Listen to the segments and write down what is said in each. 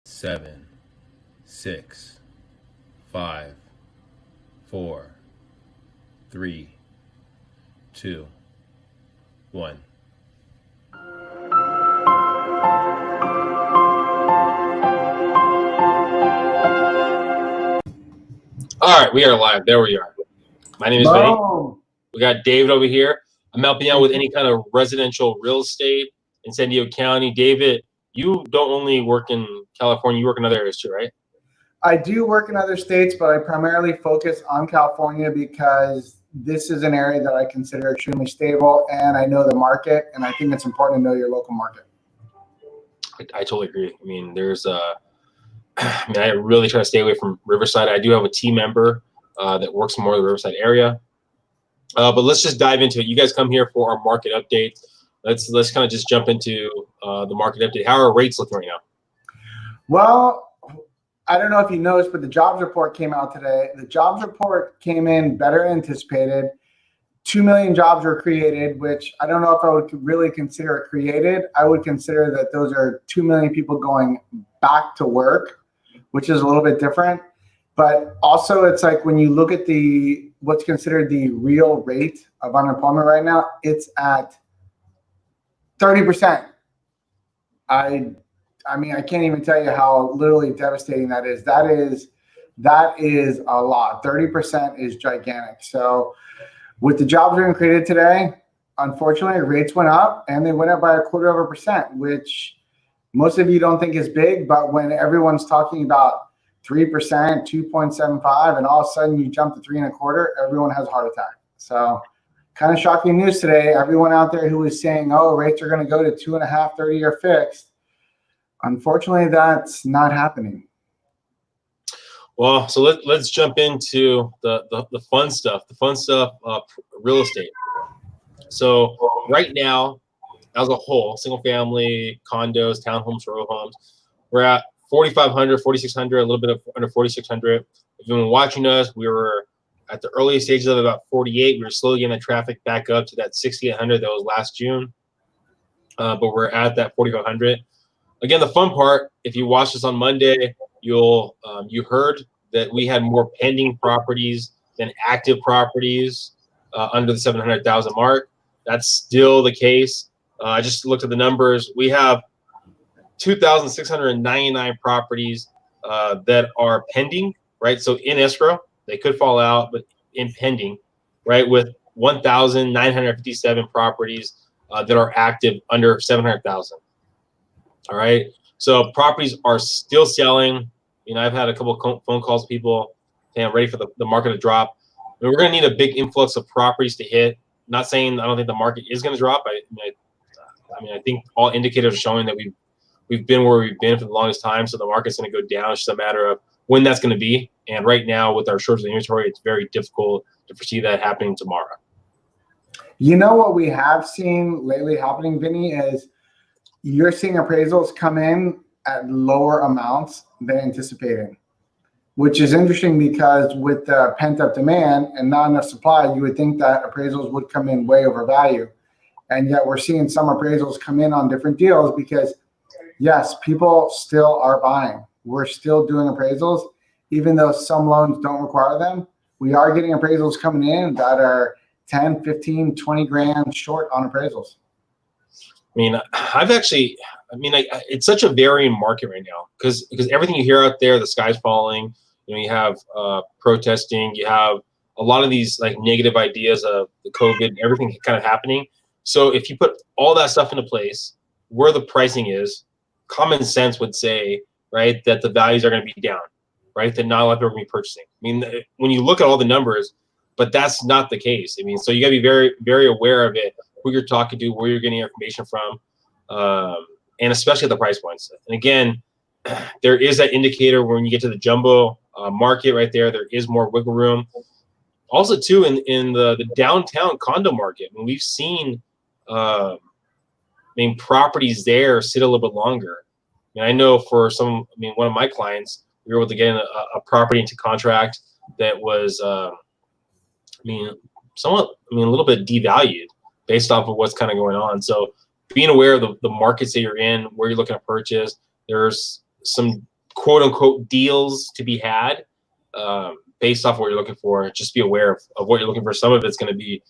7, 6, 5, 4, 3, 2, 1. All right, we are live. There we are. My name is Vinnie. We got David over here. I'm helping out with any kind of residential real estate in San Diego County. David, you don't only work in California, you work in other areas too, right? I do work in other states, but I primarily focus on California because this is an area that I consider extremely stable, and I know the market, and I think it's important to know your local market. I totally agree. I mean, I really try to stay away from Riverside. I do have a team member that works more in the Riverside area. But let's just dive into it. You guys come here for our market update. Let's kind of just jump into the market update. How are rates looking right now? Well, I don't know if you noticed, but the jobs report came out today. The jobs report came in better than anticipated. 2 million jobs were created, which I don't know if I would really consider it created. I would consider that those are 2 million people going back to work, which is a little bit different. But also, it's like when you look at what's considered the real rate of unemployment right now, it's at 30%. I mean, I can't even tell you how literally devastating that is. That is a lot. 30% is gigantic. So with the jobs being created today, unfortunately, rates went up, and they went up by 0.25%, which most of you don't think is big, but when everyone's talking about 3%, 2.75, and all of a sudden you jump to 3.25, everyone has a heart attack. So kind of shocking news today. Everyone out there who was saying, oh, rates are going to go to 2.5, 30-year fixed. Unfortunately, that's not happening. Well, so let's jump into the fun stuff. The fun stuff, real estate. So right now, as a whole, single family, condos, townhomes, row homes, we're at 4,500, 4,600, a little bit of under 4,600. If you've been watching us, we were at the early stages of about 48. We were slowly getting the traffic back up to that 6,800 that was last June. But we're at that 4,500. Again, the fun part, if you watched us on Monday, you heard that we had more pending properties than active properties under the 700,000 mark. That's still the case. I just looked at the numbers. We have 2,699 properties that are pending, right? So in escrow, they could fall out, but in pending, right? With 1,957 properties that are active under 700,000. All right. So properties are still selling. You know, I've had a couple of phone calls, people saying I'm ready for the market to drop. I mean, we're going to need a big influx of properties to hit. Not saying I don't think the market is going to drop. I think all indicators are showing that we've been where we've been for the longest time. So the market's going to go down. It's just a matter of when that's going to be. And right now, with our shortage of inventory, it's very difficult to foresee that happening tomorrow. You know what we have seen lately happening, Vinny, is you're seeing appraisals come in at lower amounts than anticipated, which is interesting because with the pent-up demand and not enough supply, you would think that appraisals would come in way over value. And yet we're seeing some appraisals come in on different deals because, yes, people still are buying. We're still doing appraisals. Even though some loans don't require them, we are getting appraisals coming in that are 10, 15, 20 grand short on appraisals. I mean, it's such a varying market right now because everything you hear out there, the sky's falling. You know, you have protesting, you have a lot of these like negative ideas of the COVID, everything kind of happening. So if you put all that stuff into place, where the pricing is, common sense would say, right, that the values are going to be down, right? That not a lot of people are going to be purchasing. I mean, when you look at all the numbers, but that's not the case. I mean, so you got to be very, very aware of it, who you're talking to, where you're getting your information from, and especially at the price points. And again, there is that indicator when you get to the jumbo market right there, there is more wiggle room. Also, too, in the downtown condo market, I mean, we've seen properties there sit a little bit longer. I mean, I know for one of my clients, we were able to get a property into contract that was, a little bit devalued based off of what's kind of going on. So being aware of the markets that you're in, where you're looking to purchase, there's some quote unquote deals to be had based off what you're looking for. Just be aware of what you're looking for. Some of it's going to be,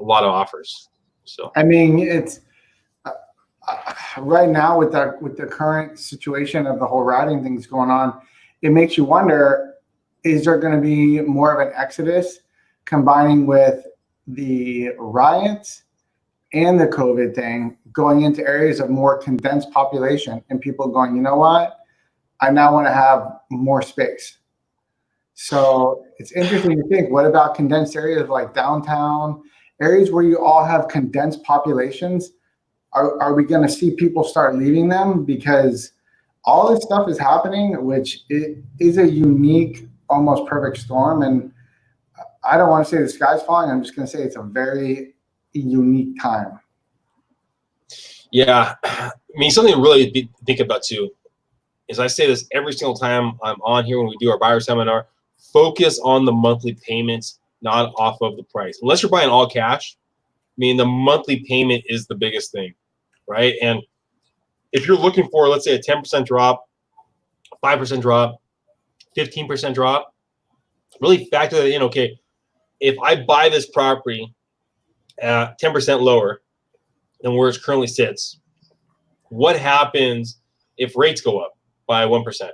a lot of offers. So I mean, it's right now with the current situation of the whole rioting things going on, it makes you wonder: is there going to be more of an exodus combining with the riots and the COVID thing, going into areas of more condensed population, and people going, you know what, I now want to have more space. So it's interesting to think, what about condensed areas like downtown, areas where you all have condensed populations? Are we going to see people start leaving them because all this stuff is happening, which it is a unique, almost perfect storm. And I don't want to say the sky's falling. I'm just going to say it's a very unique time. yeah, something to really think about too is, I say this every single time I'm on here when we do our buyer seminar: focus on the monthly payments, not off of the price. Unless you're buying all cash, the monthly payment is the biggest thing, right? And if you're looking for, let's say, a 10% drop, 5% drop, 15% drop, really factor that in. Okay, if I buy this property at 10% lower than where it currently sits, what happens if rates go up by 1%?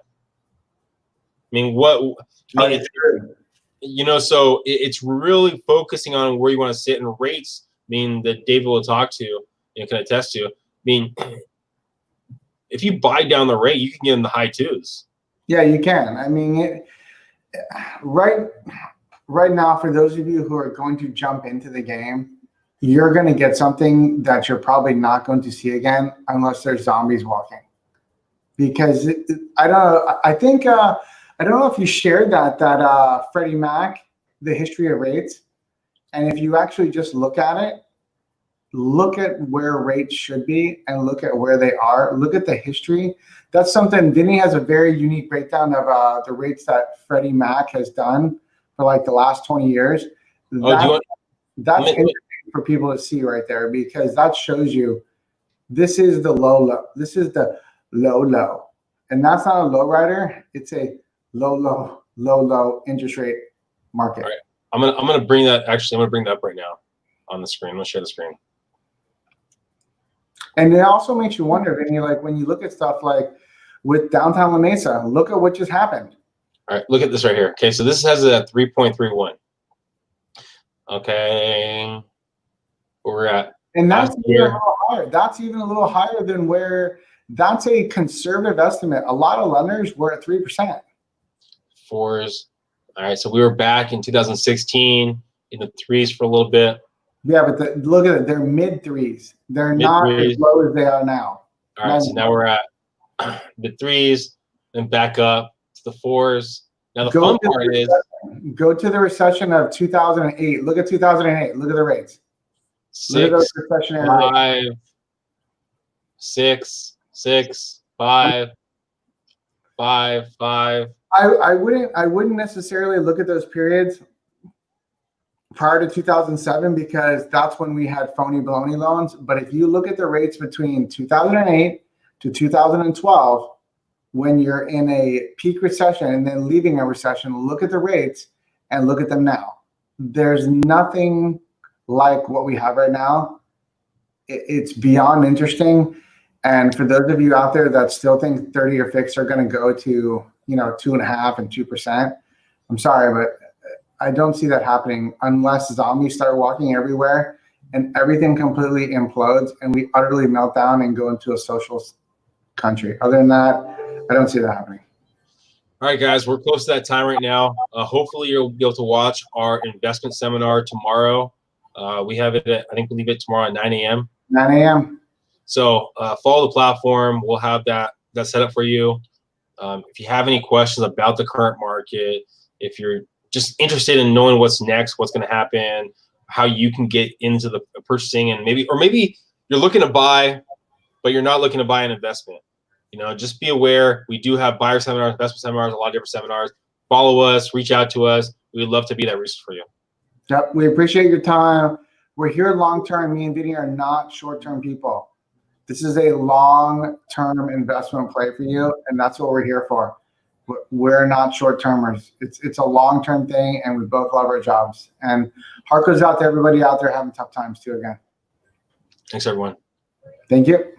So it's really focusing on where you want to sit, and rates, that David will talk to, can attest to. If you buy down the rate, you can get in the high twos. Yeah, you can. Right now, for those of you who are going to jump into the game, you're going to get something that you're probably not going to see again unless there's zombies walking. Because I don't know. I think I don't know if you shared that Freddie Mac, the history of rates, and if you actually just look at it, look at where rates should be and look at where they are. Look at the history. That's something. Vinnie has a very unique breakdown of the rates that Freddie Mac has done for like the last 20 years. That's interesting for people to see right there, because that shows you this is the low. This is the low. And that's not a low rider. It's a low interest rate market. All right. I'm gonna bring that. Actually, I'm gonna bring that up right now on the screen. Let's share the screen. And it also makes you wonder, Vinny, like when you look at stuff like with downtown La Mesa, look at what just happened. All right, look at this right here. Okay, so this has a 3.31. Okay, where we're at. And that's even a little higher. That's even a little higher than where that's a conservative estimate. A lot of lenders were at 3%. Fours. All right, so we were back in 2016 in the threes for a little bit. Yeah, but look at it. They're mid threes. They're not as low as they are now. All right, so now we're at mid threes, then back up to the fours. Now the fun part is, go to the recession of 2008. Look at 2008. Look at the rates. 6, 5, 6, 6, 5, 5, 5. I wouldn't necessarily look at those periods prior to 2007, because that's when we had phony baloney loans. But if you look at the rates between 2008 to 2012, when you're in a peak recession and then leaving a recession, look at the rates and look at them now. There's nothing like what we have right now. It's beyond interesting. And for those of you out there that still think 30-year fixed are going to go to 2.5% and 2%, I'm sorry, but I don't see that happening unless zombies start walking everywhere and everything completely implodes and we utterly melt down and go into a socialist country. Other than that, I don't see that happening. All right, guys, we're close to that time right now. Hopefully you'll be able to watch our investment seminar tomorrow. We have it I think we leave it tomorrow at 9 a.m. 9 a.m. So follow the platform. We'll have that set up for you. If you have any questions about the current market, if you're just interested in knowing what's next, what's going to happen, how you can get into the purchasing, and maybe you're looking to buy, but you're not looking to buy an investment. Just be aware. We do have buyer seminars, investment seminars, a lot of different seminars. Follow us, reach out to us. We'd love to be that resource for you. Yep, we appreciate your time. We're here long term. Me and Vinnie are not short term people. This is a long-term investment play for you, and that's what we're here for. We're not short-termers. It's a long-term thing, and we both love our jobs. And heart goes out to everybody out there having tough times too again. Thanks, everyone. Thank you.